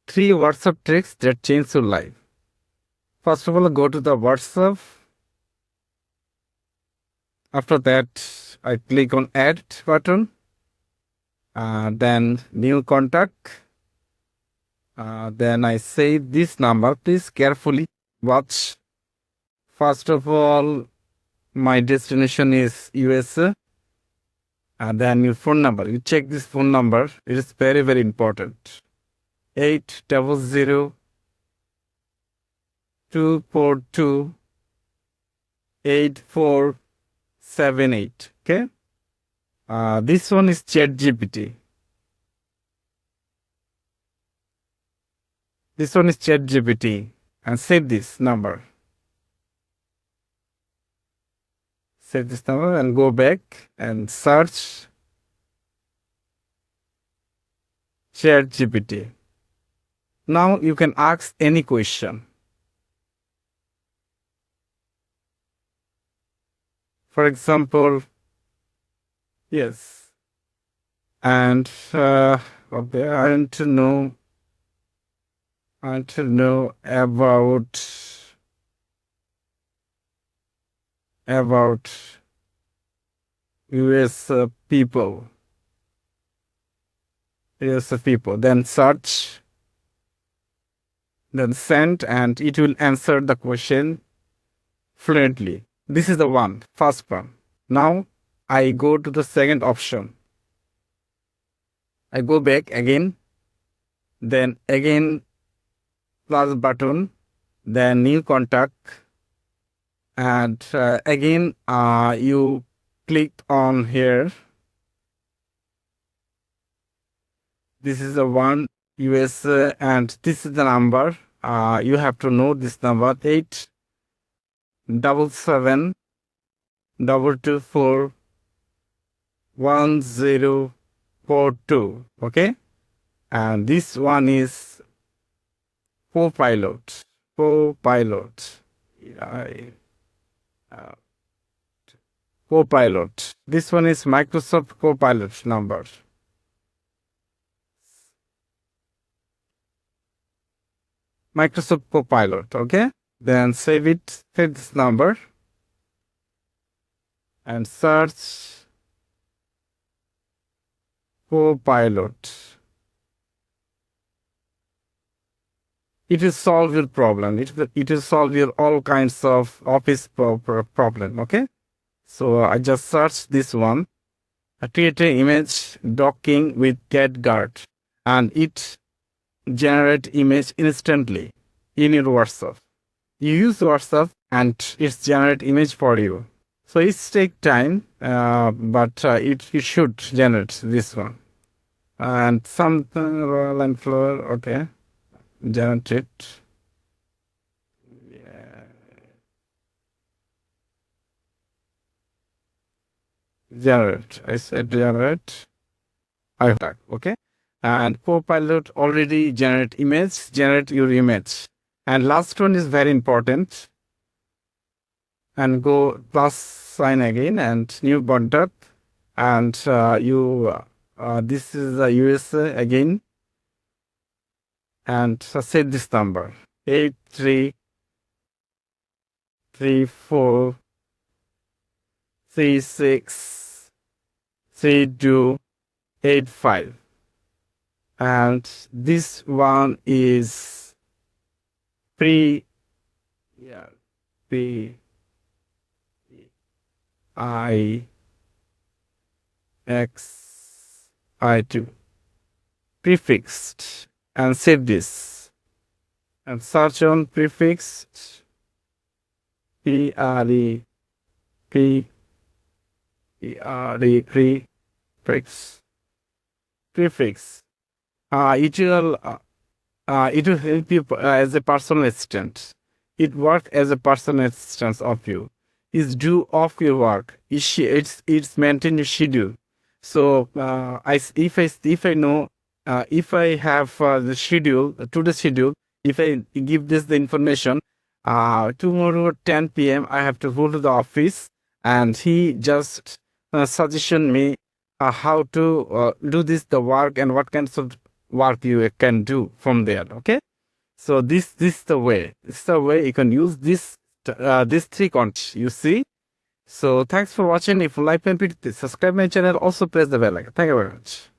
3 WhatsApp tricks that change your life. First of all, go to the WhatsApp. After that, I click on Add button. Then New Contact. Then I save this number. Please carefully watch. First of all, my destination is USA. Then your phone number. You check this phone number. It is very, very important. 800-242-8478. Okay. This one is ChatGPT. This one is ChatGPT. And save this number. Save this number and go back and search ChatGPT. Now you can ask any question. For example, yes. And okay, I want to know about US people. US people. Then search. Then send, and it will answer the question fluently. This is the first one. Now I go to the second option. I go back again. Then again plus button. Then New Contact. And again you click on here. This is the one US and this is the number. You have to know this number 877-224-1042. Okay, and this one is Copilot. Copilot. This one is Microsoft Copilot number. Microsoft Copilot, okay? Then save this number and search Copilot. It will solve your problem. It will solve your all kinds of office problem, okay? So I just searched this one. Create an image docking with CatGuard, and it generate image instantly in your WhatsApp. You use WhatsApp and it's generate image for you. So it's take time, but it should generate this one. And something roll and floor, okay, generate it. Yeah. Generate. I said generate. I hope, okay. And Copilot already generate your image. And last one is very important. And go plus sign again and New Contact. And this is the USA again. And set this number 8334363285. And this one is PRIXIT. Prefixed. And save this. And search on prefixed. Prefix. Prefix. It will help you as a personal assistant. It works as a personal assistant of you. It's do off your work. It's maintain your schedule. So if I know if I have the schedule today's schedule, if I give this the information, tomorrow 10 p.m. I have to go to the office, and he just suggestion me how to do the work and what kinds of work you can do from there. Okay. So this is the way. This is the way you can use this three content. You see. So thanks for watching. If you like my video, subscribe my channel. Also press the bell icon. Thank you very much.